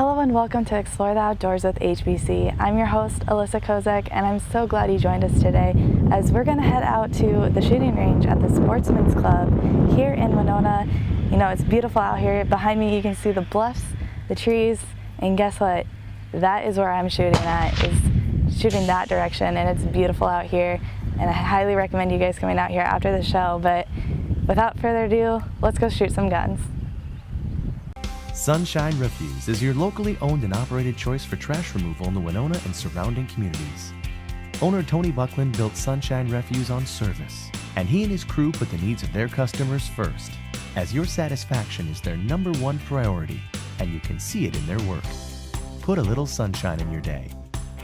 Hello and welcome to Explore the Outdoors with HBC. I'm your host, Alyssa Kozak, and I'm so glad you joined us today as we're going to head out to the shooting range at the Sportsman's Club here in Winona. You know, it's beautiful out here. Behind me you can see the bluffs, the trees, and guess what? That is where I'm shooting at, is shooting that direction, and it's beautiful out here. And I highly recommend you guys coming out here after the show, but without further ado, let's go shoot some guns. Sunshine Refuse is your locally owned and operated choice for trash removal in the Winona and surrounding communities. Owner Tony Buckland built Sunshine Refuse on service, and he and his crew put the needs of their customers first, as your satisfaction is their #1 priority, and you can see it in their work. Put a little sunshine in your day.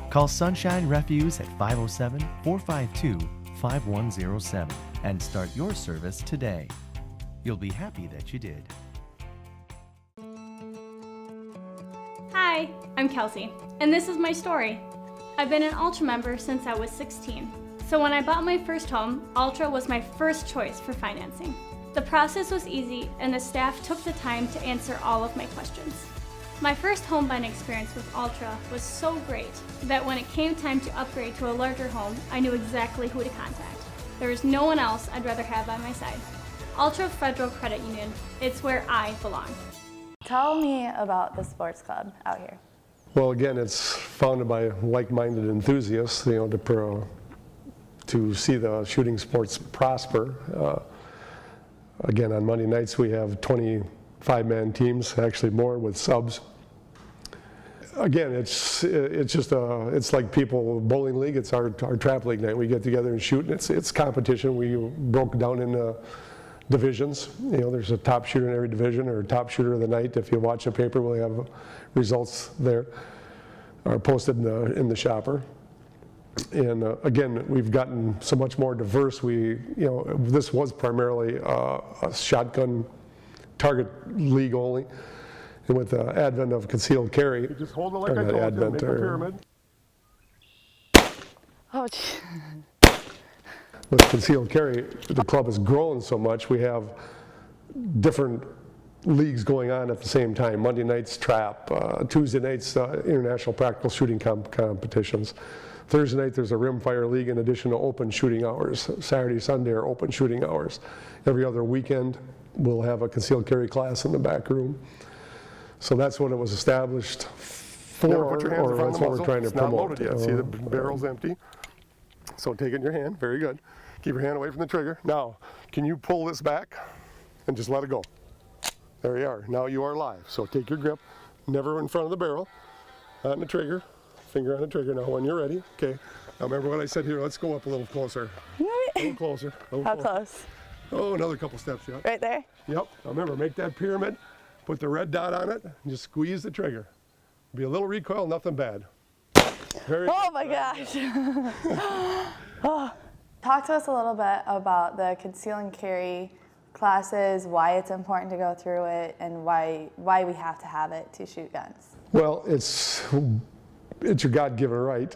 Call Sunshine Refuse at 507-452-5107 and start your service today. You'll be happy that you did. Hi, I'm Kelsey, and this is my story. I've been an Ultra member since I was 16, so when I bought my first home, Ultra was my first choice for financing. The process was easy, and the staff took the time to answer all of my questions. My first home buying experience with Ultra was so great that when it came time to upgrade to a larger home, I knew exactly who to contact. There is no one else I'd rather have by my side. Ultra Federal Credit Union, it's where I belong. Tell me about the sports club out here. Well, again, it's founded by like-minded enthusiasts, to see the shooting sports prosper. Again, on Monday nights we have 25-man teams, actually more with subs. Again, it's like people bowling league. It's our trap league night. We get together and shoot, and it's competition. We broke down into divisions. There's a top shooter in every division, or top shooter of the night. If you watch the paper, we'll have results there, are posted in the shopper. And again, we've gotten so much more diverse. This was primarily a shotgun target league only, and with the advent of concealed carry, you just hold it like I told you, make a pyramid. Oh, gee. With concealed carry, the club has grown so much, we have different leagues going on at the same time. Monday nights trap, Tuesday nights international practical shooting competitions. Thursday night there's a rimfire league in addition to open shooting hours. Saturday, Sunday are open shooting hours. Every other weekend we'll have a concealed carry class in the back room. So that's what it was established for, Never put your hands in front of that's the what muzzle. we're trying to It's not promote. loaded yet. See, the barrel's empty. So take it in your hand, very good. Keep your hand away from the trigger. Now, can you pull this back and just let it go? There you are. Now you are live. So take your grip, never in front of the barrel, on the trigger, finger on the trigger. Now when you're ready, okay. Now remember what I said here, let's go up a little closer. A little closer. How close? Oh, another couple steps, yeah. Right there? Yep. Now remember, make that pyramid, put the red dot on it, and just squeeze the trigger. Be a little recoil, nothing bad. Very Oh my gosh. Oh. Talk to us a little bit about the conceal and carry classes, why it's important to go through it, and why we have to have it to shoot guns. Well, it's your God-given right.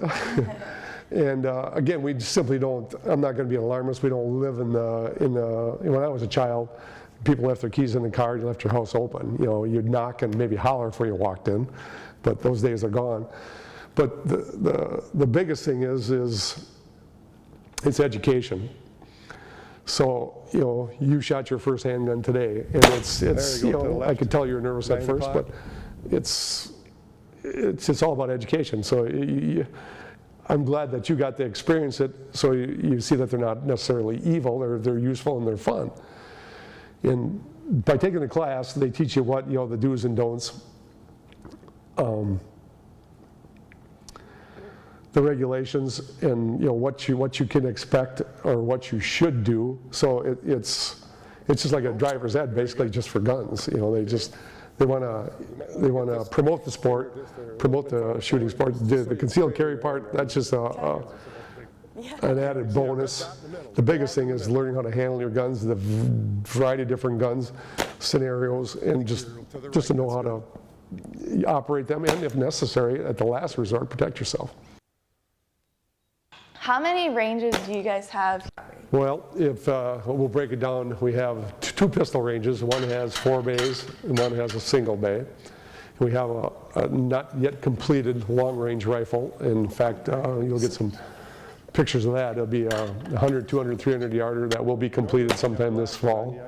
And again, we simply don't, I'm not going to be an alarmist, we don't live in when I was a child, people left their keys in the car, you left your house open. You'd knock and maybe holler before you walked in, but those days are gone. But the biggest thing is it's education. So, you shot your first handgun today, and it's I could tell you were nervous at first, but it's all about education. So I'm glad that you got to experience it, so you see that they're not necessarily evil, they're useful and they're fun. And by taking the class, they teach you what, the do's and don'ts. The regulations and what you can expect or what you should do. So it's just like a driver's ed, basically, just for guns. They want to promote the sport, promote the shooting sport. The concealed carry part, that's just an added bonus. The biggest thing is learning how to handle your guns, the variety of different guns, scenarios, and just to know how to operate them, and if necessary, at the last resort, protect yourself. How many ranges do you guys have? Well, we'll break it down, we have two pistol ranges. One has 4 bays and one has a single bay. We have a not yet completed long-range rifle. In fact, you'll get some pictures of that. It'll be a 100, 200, 300 yarder that will be completed sometime this fall.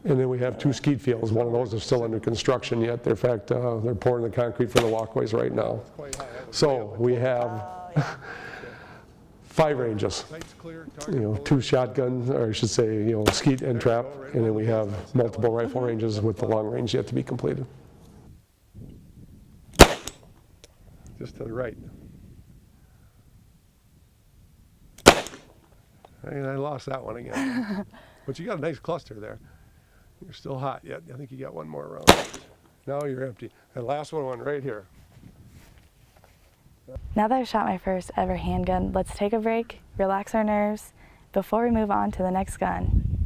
And then we have 2 skeet fields. One of those is still under construction yet. In fact, they're pouring the concrete for the walkways right now. So we have 5 ranges. 2 shotguns, or I should say, skeet and trap, and then we have multiple rifle ranges with the long range yet to be completed. Just to the right. And I lost that one again. But you got a nice cluster there. You're still hot yet. I think you got one more round. Now you're empty. And last one went right here. Now that I've shot my first ever handgun, let's take a break, relax our nerves, before we move on to the next gun.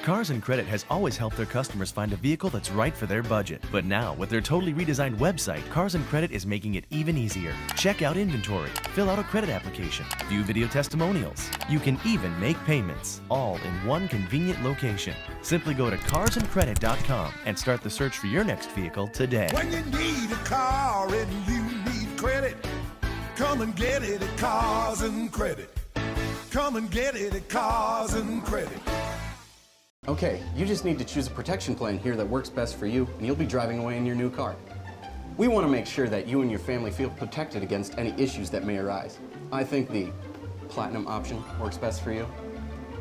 Cars and Credit has always helped their customers find a vehicle that's right for their budget. But now, with their totally redesigned website, Cars and Credit is making it even easier. Check out inventory, fill out a credit application, view video testimonials. You can even make payments, all in one convenient location. Simply go to carsandcredit.com and start the search for your next vehicle today. When you need a car and you need credit, come and get it at Cars and Credit. Come and get it at Cars and Credit. Okay, you just need to choose a protection plan here that works best for you, and you'll be driving away in your new car. We want to make sure that you and your family feel protected against any issues that may arise. I think the Platinum option works best for you.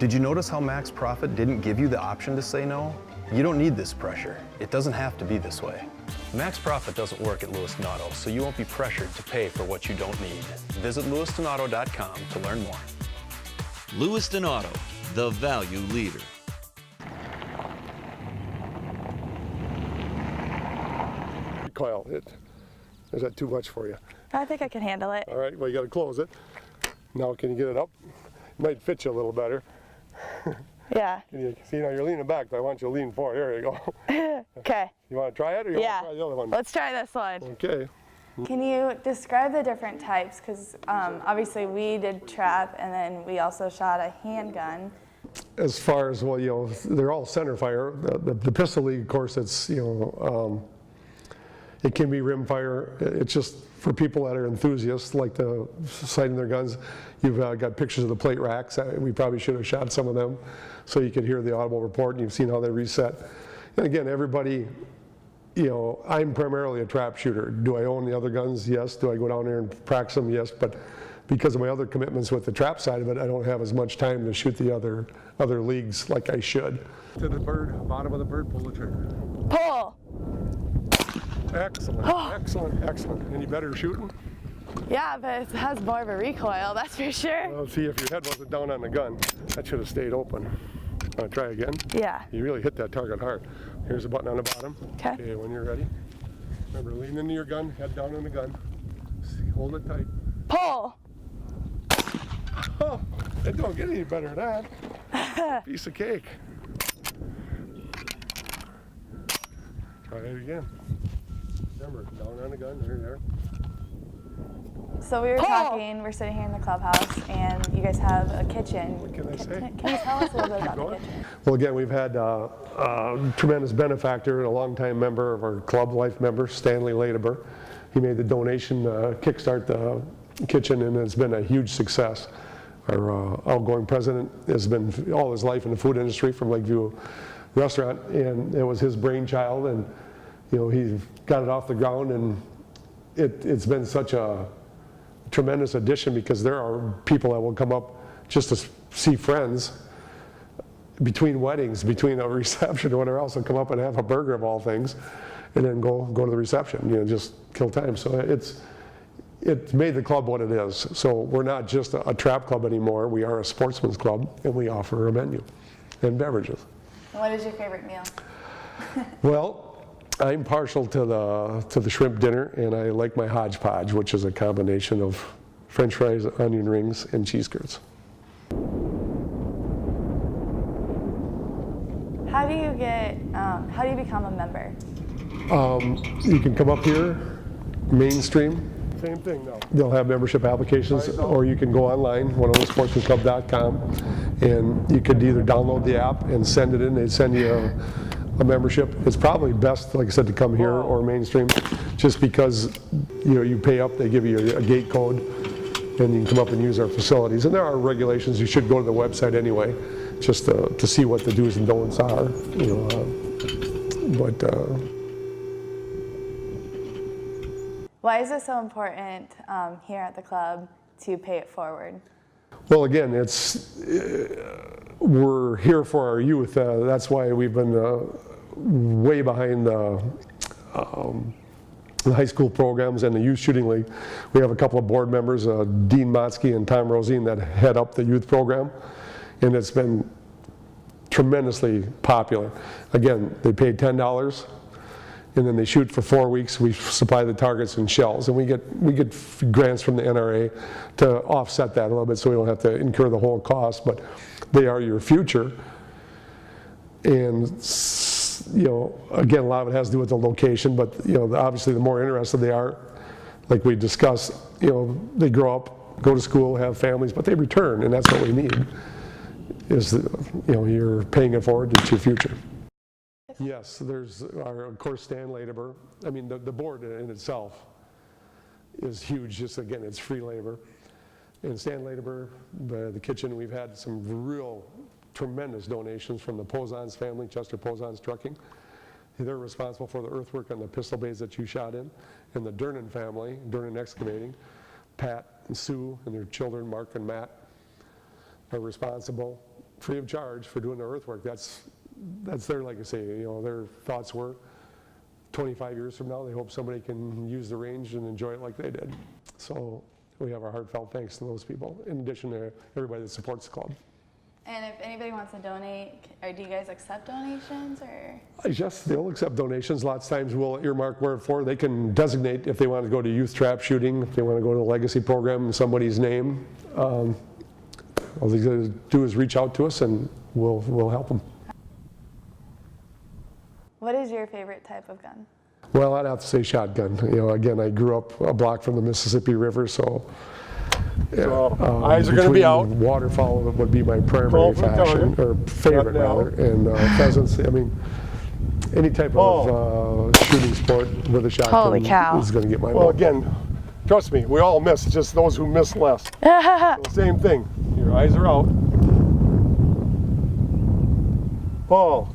Did you notice how Max Profit didn't give you the option to say no? You don't need this pressure. It doesn't have to be this way. Max Profit doesn't work at Lewiston Auto, so you won't be pressured to pay for what you don't need. Visit lewistonauto.com to learn more. Lewiston Auto, the value leader. Coil, is that too much for you? I think I can handle it. All right, well, you got to close it. Now, can you get it up? It might fit you a little better. Yeah. Can you see, now you're leaning back, but I want you to lean forward. There you go. Okay. You want to try it, or you Yeah. want to try the other one? Let's try this one. Okay. Can you describe the different types? Because obviously we did trap, and then we also shot a handgun. As far as, well, they're all center fire. The Pistol League, of course, it's, it can be rim fire. It's just for people that are enthusiasts, like the sighting their guns. You've got pictures of the plate racks. We probably should have shot some of them so you could hear the audible report, and you've seen how they reset. And again, everybody, I'm primarily a trap shooter. Do I own the other guns? Yes. Do I go down there and practice them? Yes. But because of my other commitments with the trap side of it, I don't have as much time to shoot the other leagues like I should. To the bird, bottom of the bird, pull the trigger. Pull! Excellent, excellent, excellent. Any better shooting? Yeah, but it has more of a recoil, that's for sure. Well, see, if your head wasn't down on the gun, that should have stayed open. Want to try again? Yeah. You really hit that target hard. Here's the button on the bottom. Okay. Okay, when you're ready. Remember, lean into your gun, head down on the gun. Hold it tight. Pull! Oh, it don't get any better than that. Piece of cake. Try it again. Remember, down on the gun, there. So we were talking, we're sitting here in the clubhouse, and you guys have a kitchen. What can I say? Can you tell us a little bit about the kitchen? Well, again, we've had a tremendous benefactor and a longtime member of our club, life member, Stanley Ladeber. He made the donation to kickstart the kitchen, and it's been a huge success. Our outgoing president has been all his life in the food industry from Lakeview Restaurant, and it was his brainchild, and he got it off the ground, and it's been such a tremendous addition because there are people that will come up just to see friends between weddings, between a reception or whatever else, will come up and have a burger of all things, and then go to the reception, just kill time. So it's made the club what it is. So we're not just a trap club anymore. We are a sportsman's club, and we offer a menu and beverages. What is your favorite meal? Well, I'm partial to the shrimp dinner, and I like my hodgepodge, which is a combination of French fries, onion rings, and cheese curds. How do you become a member? You can come up here, mainstream. Same thing now. They'll have membership applications, or you can go online, oneofthesportsmanclub.com, and you could either download the app and send it in. They'd send you a membership. It's probably best, like I said, to come here or mainstream, just because you pay up, they give you a gate code, and you can come up and use our facilities. And there are regulations. You should go to the website anyway, just to see what the do's and don'ts are. Why is it so important here at the club to pay it forward? Well, again, we're here for our youth. That's why we've been way behind the high school programs and the youth shooting league. We have a couple of board members, Dean Motzke and Tom Rosine, that head up the youth program, and it's been tremendously popular. Again, they pay $10, and then they shoot for 4 weeks. We supply the targets and shells, and we get grants from the NRA to offset that a little bit, so we don't have to incur the whole cost. But they are your future, and again, a lot of it has to do with the location. But obviously, the more interested they are, like we discussed, they grow up, go to school, have families, but they return, and that's what we need. Is you're paying it forward, it's your future. Yes, there's of course Stan Ladeber. I mean, the board in itself is huge. Just again, it's free labor. And Stan Ladeber, the kitchen, we've had some real tremendous donations from the Pozans family, Chester Pozans Trucking. They're responsible for the earthwork on the pistol bays that you shot in. And the Durnan family, Durnan Excavating, Pat and Sue and their children, Mark and Matt, are responsible, free of charge, for doing the earthwork. That's their legacy. Their thoughts were 25 years from now, they hope somebody can use the range and enjoy it like they did. So we have our heartfelt thanks to those people, in addition to everybody that supports the club. And if anybody wants to donate, or do you guys accept donations, or? Yes, they'll accept donations. Lots of times we'll earmark where for. They can designate if they want to go to youth trap shooting, if they want to go to the legacy program in somebody's name. All they got to do is reach out to us, and we'll help them. What is your favorite type of gun? Well, I'd have to say shotgun. Again, I grew up a block from the Mississippi River, so eyes are going to be out. Waterfowl would be my primary fashion, or favorite rather, and pheasants. I mean, any type of shooting sport with a shotgun Holy cow. is going to get my Well, vote. again, trust me, we all miss. It's just those who miss less. So same thing. Your eyes are out. Paul.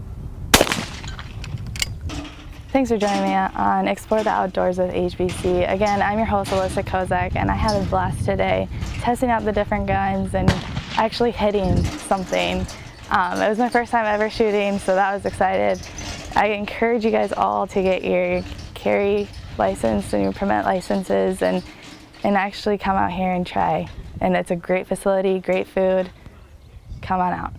Thanks for joining me on Explore the Outdoors with HBC. Again, I'm your host, Alyssa Kozak, and I had a blast today testing out the different guns and actually hitting something. It was my first time ever shooting, so that was excited. I encourage you guys all to get your carry license and your permit licenses and actually come out here and try. And it's a great facility, great food. Come on out.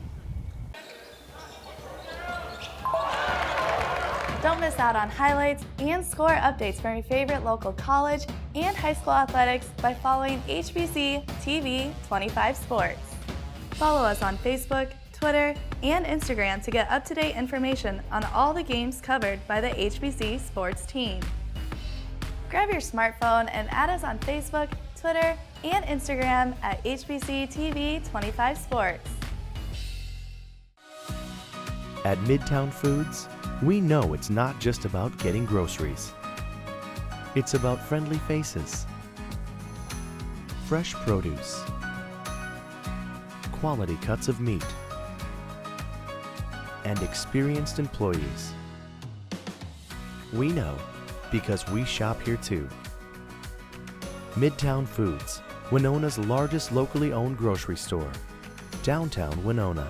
Don't miss out on highlights and score updates from your favorite local college and high school athletics by following HBC TV 25 Sports. Follow us on Facebook, Twitter, and Instagram to get up-to-date information on all the games covered by the HBC sports team. Grab your smartphone and add us on Facebook, Twitter, and Instagram at HBC TV 25 Sports. At Midtown Foods, we know it's not just about getting groceries. It's about friendly faces, fresh produce, quality cuts of meat, and experienced employees. We know because we shop here too. Midtown Foods, Winona's largest locally owned grocery store, downtown Winona.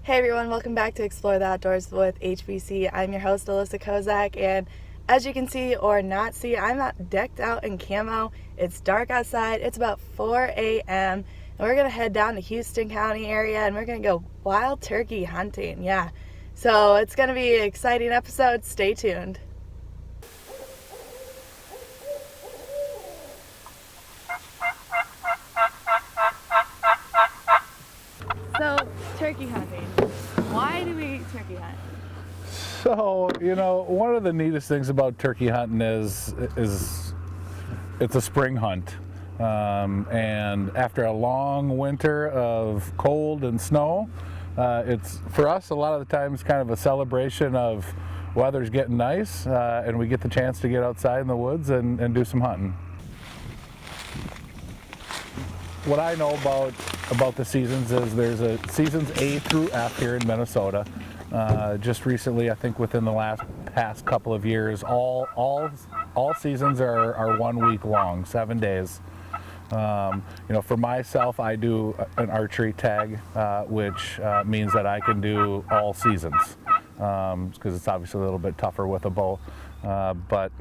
Hey everyone, welcome back to Explore the Outdoors with HBC. I'm your host, Alyssa Kozak, and as you can see or not see, I'm not decked out in camo. It's dark outside, it's about 4 a.m., and we're gonna head down to Houston County area and we're gonna go wild turkey hunting, yeah. So it's gonna be an exciting episode, stay tuned. So, turkey hunting. Why do we turkey hunt? So, one of the neatest things about turkey hunting is it's a spring hunt. And after a long winter of cold and snow, It's for us a lot of the times kind of a celebration of weather's getting nice, and we get the chance to get outside in the woods and do some hunting. What I know about the seasons is there's a seasons A through F here in Minnesota. Just recently, I think within the past couple of years, all seasons are 1 week long, 7 days. For myself, I do an archery tag, which means that I can do all seasons, because it's obviously a little bit tougher with a bow, but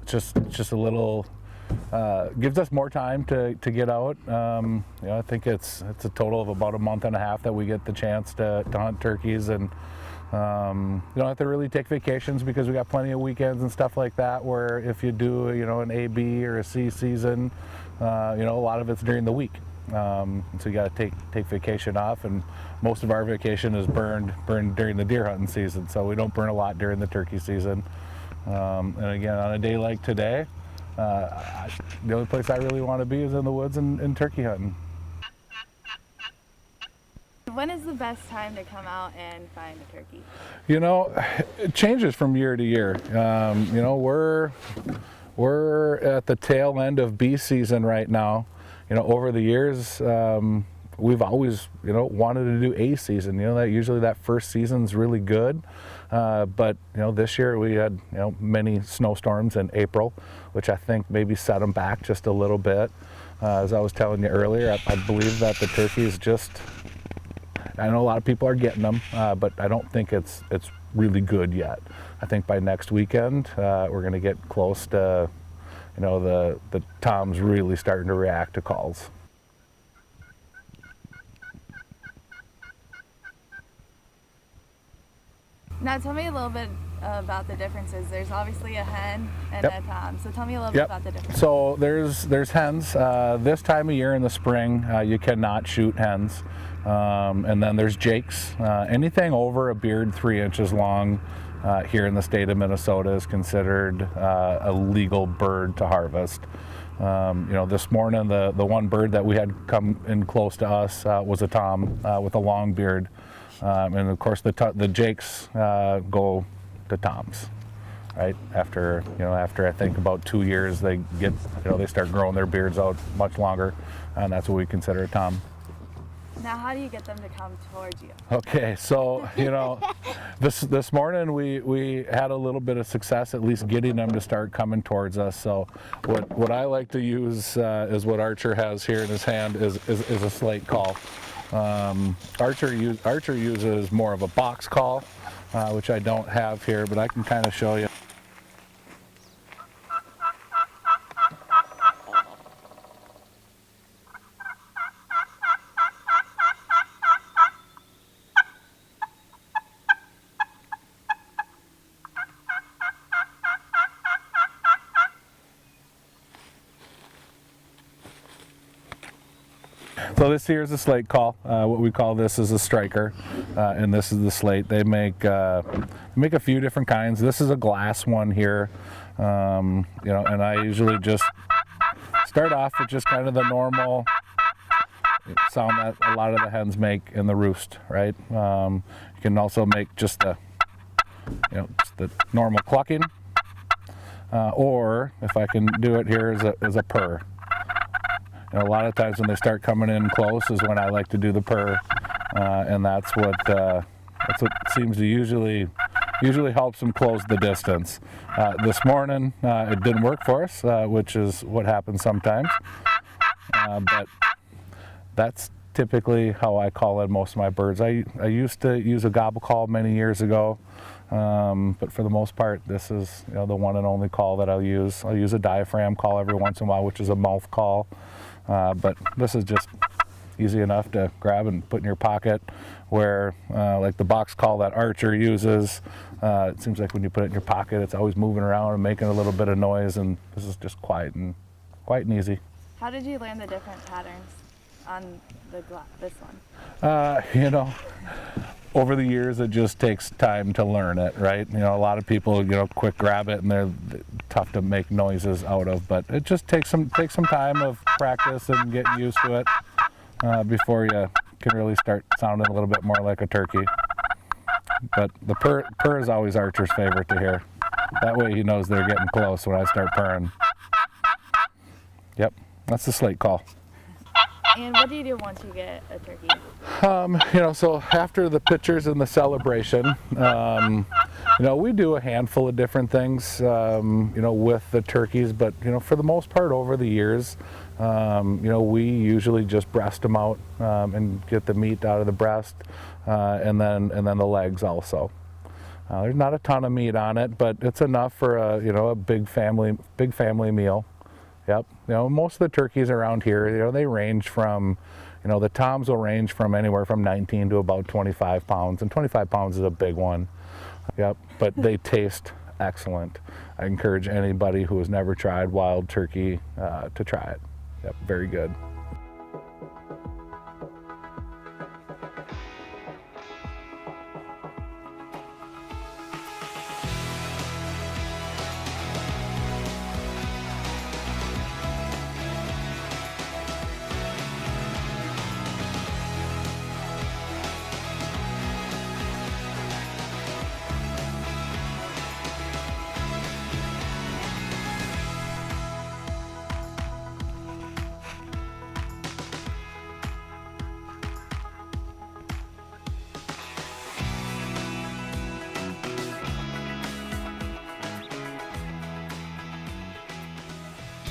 just a little. Gives us more time to get out. I think it's a total of about a month and a half that we get the chance to hunt turkeys, and you don't have to really take vacations because we got plenty of weekends and stuff like that, where if you do an A, B, or a C season, a lot of it's during the week. So you got to take vacation off, and most of our vacation is burned during the deer hunting season, so we don't burn a lot during the turkey season. And again, on a day like today, the only place I really want to be is in the woods and turkey hunting. When is the best time to come out and find a turkey? It changes from year to year. We're at the tail end of bee season right now. Over the years, we've always, wanted to do A season. That first season's really good. But this year we had many snowstorms in April, which I think maybe set them back just a little bit. As I was telling you earlier, I believe that the turkeys I know a lot of people are getting them, but I don't think it's really good yet. I think by next weekend we're going to get close to the toms really starting to react to calls. Now tell me a little bit about the differences. There's obviously a hen and a tom, so tell me a little bit about the difference. So there's hens. This time of year in the spring, you cannot shoot hens. And then there's jakes. Anything over a beard 3 inches long here in the state of Minnesota is considered a legal bird to harvest. This morning the one bird that we had come in close to us was a tom with a long beard. And of course the jakes go to toms, right? After I think about 2 years, they get, they start growing their beards out much longer, and that's what we consider a tom. Now, how do you get them to come towards you? Okay, so this morning we had a little bit of success, at least getting them to start coming towards us. So what I like to use is what Archer has here in his hand is a slate call. Archer uses more of a box call, which I don't have here, but I can kind of show you. So this here is a slate call. What we call this is a striker, and this is the slate. They make a few different kinds. This is a glass one here, and I usually just start off with just kind of the normal sound that a lot of the hens make in the roost, right? You can also make just the normal clucking, or if I can do it here as a purr. A lot of times when they start coming in close is when I like to do the purr, and that's what seems to usually helps them close the distance. This morning it didn't work for us, which is what happens sometimes, but that's typically how I call in most of my birds. I used to use a gobble call many years ago, but for the most part this is the one and only call that I'll use. I'll use a diaphragm call every once in a while, which is a mouth call. But this is just easy enough to grab and put in your pocket, where like the box call that Archer uses, it seems like when you put it in your pocket it's always moving around and making a little bit of noise, and this is just quiet and easy. How did you learn the different patterns on this one? Over the years it just takes time to learn it, right? A lot of people quick grab it and they're tough to make noises out of, but it just takes some time of practice and getting used to it before you can really start sounding a little bit more like a turkey. But the purr is always Archer's favorite to hear. That way he knows they're getting close when I start purring. Yep, that's the slate call. And what do you do once you get a turkey? You know, so after the pictures and the celebration, you know, we do a handful of different things, you know, with the turkeys, but, you know, for the most part over the years, you know, we usually just breast them out and get the meat out of the breast, and then the legs also. There's not a ton of meat on it, but it's enough for a, you know, a big family meal. Yep. You know, most of the turkeys around here, you know, they range from, you know, the toms will range from anywhere from 19 to about 25 pounds, and 25 pounds is a big one. Yep. But they taste excellent. I encourage anybody who has never tried wild turkey to try it. Yep. Very good.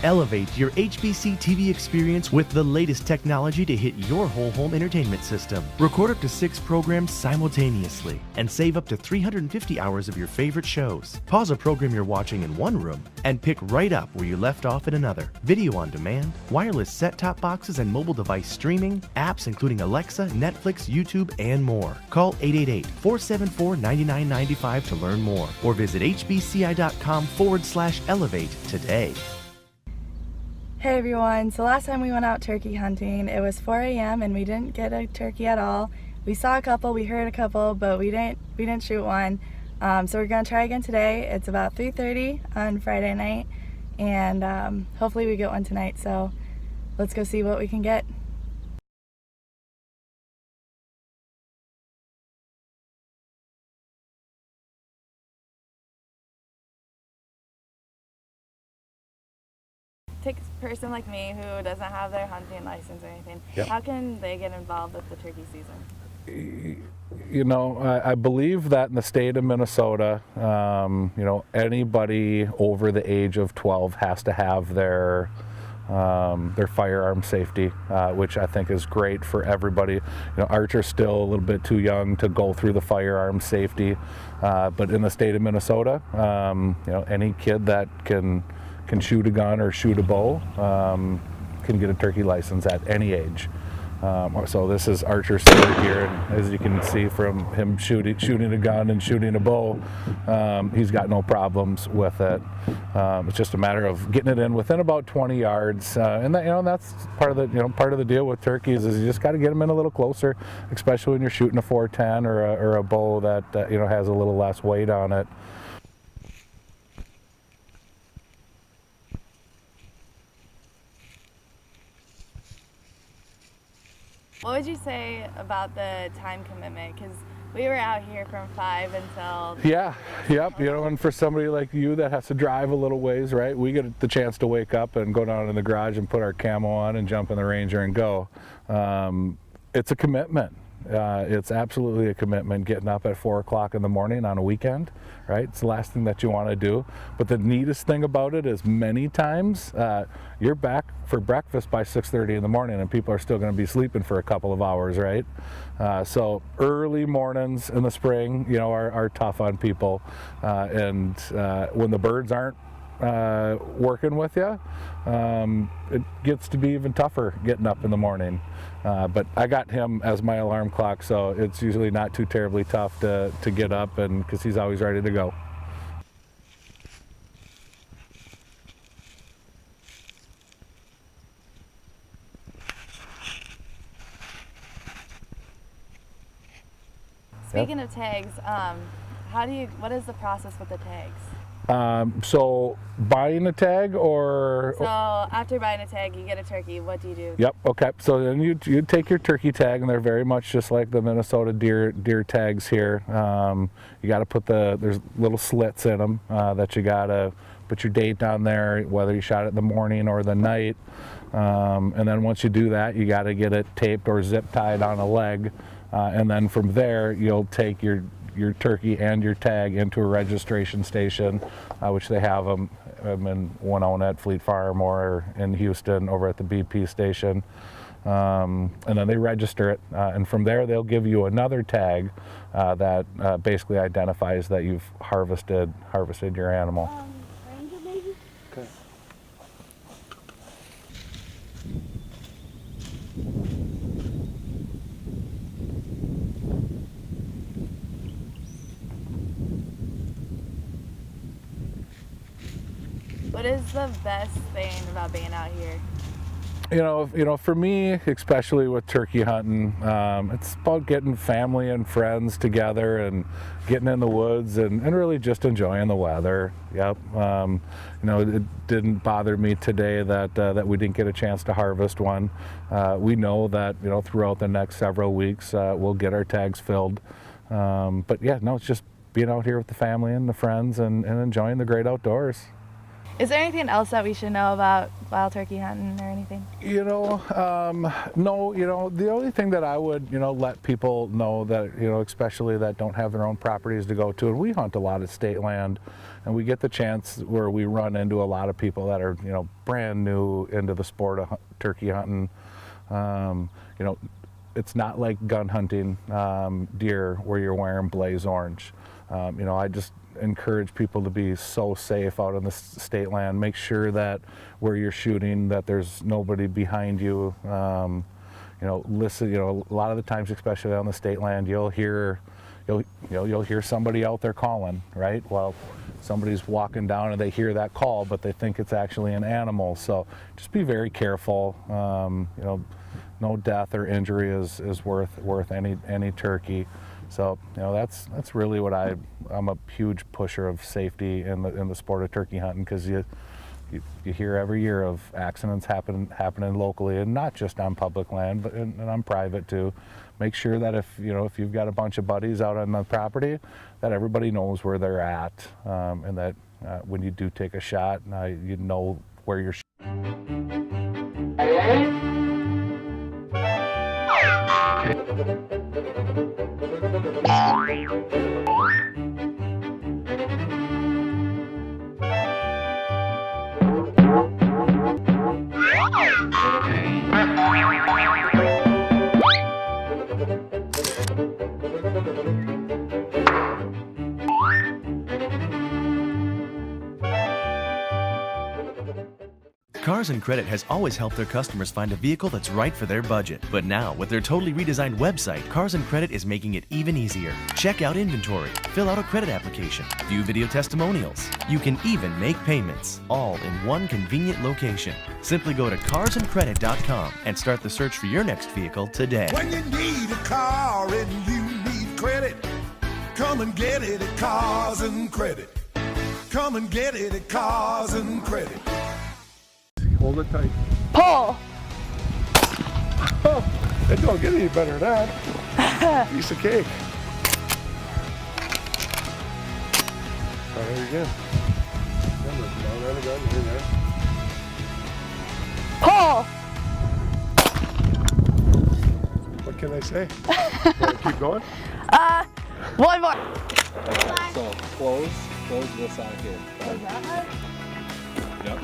Elevate your HBC TV experience with the latest technology to hit your whole home entertainment system. Record up to 6 programs simultaneously and save up to 350 hours of your favorite shows. Pause a program you're watching in one room and pick right up where you left off in another. Video on demand, wireless set-top boxes and mobile device streaming, apps including Alexa, Netflix, YouTube, and more. Call 888-474-9995 to learn more or visit hbci.com/elevate today. Hey everyone, so last time we went out turkey hunting, it was 4 a.m. and we didn't get a turkey at all. We saw a couple, we heard a couple, but we didn't shoot one. So we're gonna try again today. It's about 3:30 on Friday night, and hopefully we get one tonight. So let's go see what we can get. Take a person like me who doesn't have their hunting license or anything. Yep. How can they get involved with the turkey season? You know, I believe that in the state of Minnesota, you know, anybody over the age of 12 has to have their firearm safety, which I think is great for everybody. You know, Archer's still a little bit too young to go through the firearm safety, but in the state of Minnesota, you know, any kid that can shoot a gun or shoot a bow can get a turkey license at any age. So this is Archer's third year, and as you can see from him shooting a gun and shooting a bow, he's got no problems with it. It's just a matter of getting it in within about 20 yards, and that, you know, that's part of the deal with turkeys is you just got to get them in a little closer, especially when you're shooting a 410 or a bow that you know, has a little less weight on it. What would you say about the time commitment? Because we were out here from 5 until... Yeah, yep, you know, and for somebody like you that has to drive a little ways, right, we get the chance to wake up and go down in the garage and put our camo on and jump in the Ranger and go. It's a commitment. It's absolutely a commitment getting up at 4 o'clock in the morning on a weekend, right? It's the last thing that you want to do. But the neatest thing about it is many times you're back for breakfast by 6:30 in the morning and people are still going to be sleeping for a couple of hours, right? So early mornings in the spring, you know, are tough on people. And when the birds aren't working with you, it gets to be even tougher getting up in the morning. But I got him as my alarm clock, so it's usually not too terribly tough to get up, and because he's always ready to go. Speaking of tags, What is the process with the tags? So buying a tag or? So after buying a tag, you get a turkey. What do you do? Yep. Okay. So then you take your turkey tag, and they're very much just like the Minnesota deer tags here. You got to put there's little slits in them that you got to put your date on there, whether you shot it in the morning or the night. And then once you do that, you got to get it taped or zip tied on a leg, and then from there you'll take your turkey and your tag into a registration station, which they have them in Winona at Fleet Farm or in Houston over at the BP station. And then they register it, and from there they'll give you another tag that basically identifies that you've harvested your animal. Ranger maybe? Okay. What is the best thing about being out here? You know, for me, especially with turkey hunting, it's about getting family and friends together and getting in the woods and really just enjoying the weather. Yep. You know, it didn't bother me today that we didn't get a chance to harvest one. We know that, you know, throughout the next several weeks, we'll get our tags filled. But yeah, no, it's just being out here with the family and the friends and enjoying the great outdoors. Is there anything else that we should know about wild turkey hunting or anything? You know, no, you know, the only thing that I would, you know, let people know that, you know, especially that don't have their own properties to go to, and we hunt a lot of state land, and we get the chance where we run into a lot of people that are, you know, brand new into the sport of turkey hunting. You know, it's not like gun hunting deer where you're wearing blaze orange. You know, I just encourage people to be so safe out on the state land. Make sure that where you're shooting that there's nobody behind you. You know, listen. You know, a lot of the times, especially on the state land, you'll hear somebody out there calling. Right? Well, somebody's walking down and they hear that call, but they think it's actually an animal. So just be very careful. You know, no death or injury is worth any turkey. So, you know, that's really what I'm a huge pusher of safety in the sport of turkey hunting, because you hear every year of accidents happening locally, and not just on public land, but and on private too. Make sure that if you've got a bunch of buddies out on the property, that everybody knows where they're at, and that when you do take a shot, you know where you're Cars and Credit has always helped their customers find a vehicle that's right for their budget. But now, with their totally redesigned website, Cars and Credit is making it even easier. Check out inventory, fill out a credit application, view video testimonials. You can even make payments, all in one convenient location. Simply go to carsandcredit.com and start the search for your next vehicle today. When you need a car and you need credit, come and get it at Cars and Credit. Come and get it at Cars and Credit. Hold it tight. Pull! Oh, it don't get any better than that. Piece of cake. Try it again. Pull! What can I say? Want to keep going? One more. So close this out here. Yep.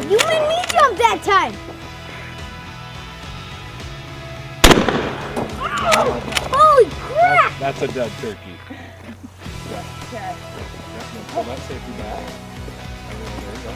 You made me jump that time! Holy crap! That's a dead turkey. Yeah. Okay. Pull that safety back. There you go.